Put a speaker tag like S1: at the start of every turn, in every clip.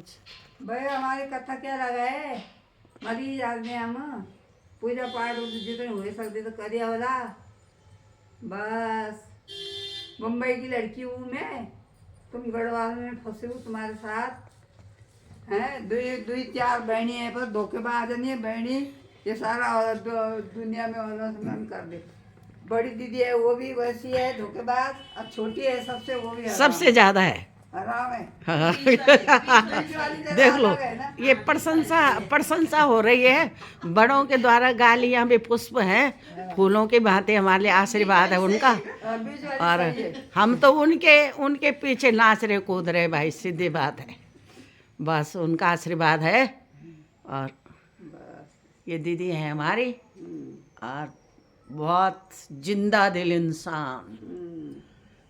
S1: कुछ।
S2: भाई हमारी कथा क्या लगा है, मरीज आदमी हम पूजा पाठ जितने हो सकते तो करिया होला। बस मुंबई की लड़की हूँ मैं, तुम गढ़वाल में फंसे हो तुम्हारे साथ हैं। दुई दुई चार बहनी है पर धोखेबाज नहीं है बहनी, ये सारा दुनिया में अनाउंसमेंट कर दे। बड़ी दीदी है वो भी वैसी है धोखेबाज, और छोटी है सबसे वो भी
S1: सबसे ज्यादा है।
S2: हराम है।
S1: हाँ।
S2: बीच वाली जगह
S1: देख लो,
S2: अलग है ना।
S1: ये प्रशंसा हो रही है। बड़ों के द्वारा गालियां भी पुष्प हैं, फूलों की भांति हमारे लिए आशीर्वाद है उनका।
S2: बीच वाली
S1: और
S2: सही है।
S1: हम तो उनके पीछे नाच रहे कूद रहे भाई, सीधी बात है। बस उनका आशीर्वाद है। और
S2: बस
S1: ये दीदी है हमारी, और बहुत जिंदा दिल इंसान।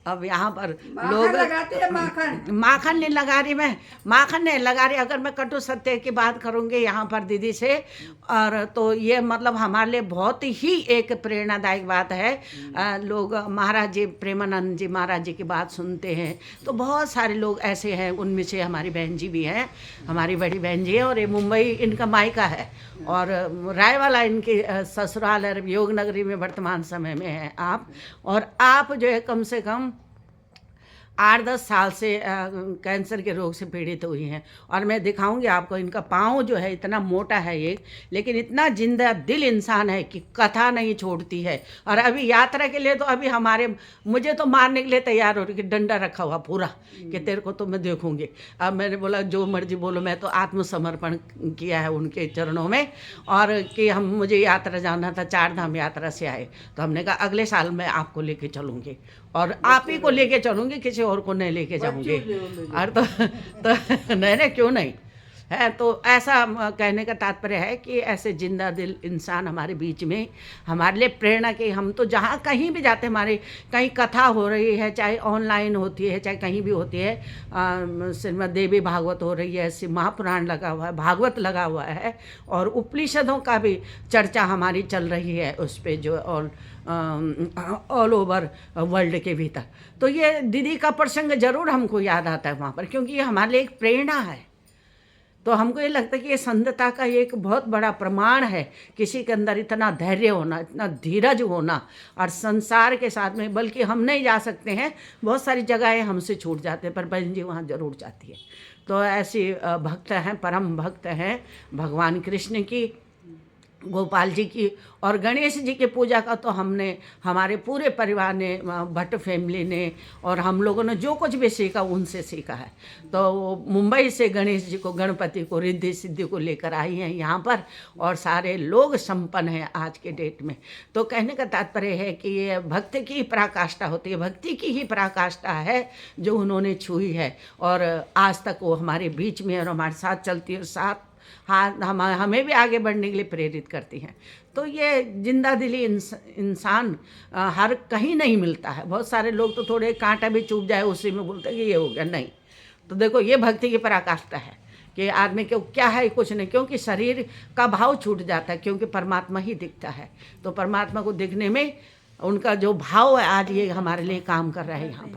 S1: अब यहाँ पर लोग
S2: माखन लगाती है, माखन
S1: माखन नहीं लगा रही, मैं माखन नहीं लगा रही। अगर मैं कटु सत्य की बात करूँगी यहाँ पर दीदी से, और तो ये मतलब हमारे लिए बहुत ही एक प्रेरणादायक बात है। लोग महाराज जी, प्रेमानंद जी महाराज जी की बात सुनते हैं तो बहुत सारे लोग ऐसे हैं, उनमें से हमारी बहन जी भी हैं, हमारी बड़ी बहन जी है। और ये मुंबई इनका मायका है, और रायवाला इनकी ससुराल है, योग नगरी में वर्तमान समय में है आप। और आप जो है कम से कम 8-10 साल से कैंसर के रोग से पीड़ित हुई हैं। और मैं दिखाऊंगी आपको, इनका पाँव जो है इतना मोटा है ये, लेकिन इतना जिंदा दिल इंसान है कि कथा नहीं छोड़ती है। और अभी यात्रा के लिए तो अभी मुझे तो मारने के लिए तैयार हो रही, कि डंडा रखा हुआ पूरा, कि तेरे को तो मैं देखूंगी। अब मैंने बोला जो मर्जी बोलो, मैं तो आत्मसमर्पण किया है उनके चरणों में। और कि मुझे यात्रा जाना था, 4 धाम यात्रा से आए, तो हमने कहा अगले साल मैं आपको लेके चलूँगी, और आप ही को लेके चलूँगी, किसी और को नहीं लेके जाऊँगी। और तो नहीं क्यों नहीं है। तो ऐसा कहने का तात्पर्य है कि ऐसे जिंदा दिल इंसान हमारे बीच में हमारे लिए प्रेरणा के। हम तो जहाँ कहीं भी जाते, हमारे कहीं कथा हो रही है, चाहे ऑनलाइन होती है चाहे कहीं भी होती है, श्रीमद् देवी भागवत हो रही है, शिव महापुराण लगा हुआ है, भागवत लगा हुआ है, और उपनिषदों का भी चर्चा हमारी चल रही है उस पर, जो ऑल ओवर वर्ल्ड के भीतर। तो ये दीदी का प्रसंग जरूर हमको याद आता है वहाँ पर, क्योंकि ये हमारे लिए एक प्रेरणा है। तो हमको ये लगता है कि ये संतता का एक बहुत बड़ा प्रमाण है, किसी के अंदर इतना धैर्य होना, इतना धीरज होना, और संसार के साथ में, बल्कि हम नहीं जा सकते हैं, बहुत सारी जगहें हमसे छूट जाते हैं, पर बहन जी वहाँ जरूर जाती है। तो ऐसी भक्त हैं, परम भक्त हैं भगवान कृष्ण की, गोपाल जी की और गणेश जी की पूजा का। तो हमने, हमारे पूरे परिवार ने, भट्ट फैमिली ने, और हम लोगों ने जो कुछ भी सीखा उनसे सीखा है। तो मुंबई से गणेश जी को, गणपति को, रिद्धि सिद्धि को लेकर आई हैं यहाँ पर, और सारे लोग संपन्न हैं आज के डेट में। तो कहने का तात्पर्य है कि ये भक्ति की ही पराकाष्ठा होती है, भक्ति की ही पराकाष्ठा है जो उन्होंने छुई है, और आज तक वो हमारे बीच में और हमारे साथ चलती है, साथ हाँ हमें भी आगे बढ़ने के लिए प्रेरित करती हैं। तो ये जिंदा दिली इंसान हर कहीं नहीं मिलता है। बहुत सारे लोग तो थोड़े कांटा भी चुभ जाए उसी में बोलते हैं कि ये हो गया, नहीं। तो देखो ये भक्ति की पराकाष्ठा है कि आदमी को क्या है, कुछ नहीं, क्योंकि शरीर का भाव छूट जाता है, क्योंकि परमात्मा ही दिखता है। तो परमात्मा को दिखने में उनका जो भाव है, आज ये हमारे लिए काम कर रहा है यहाँ पर।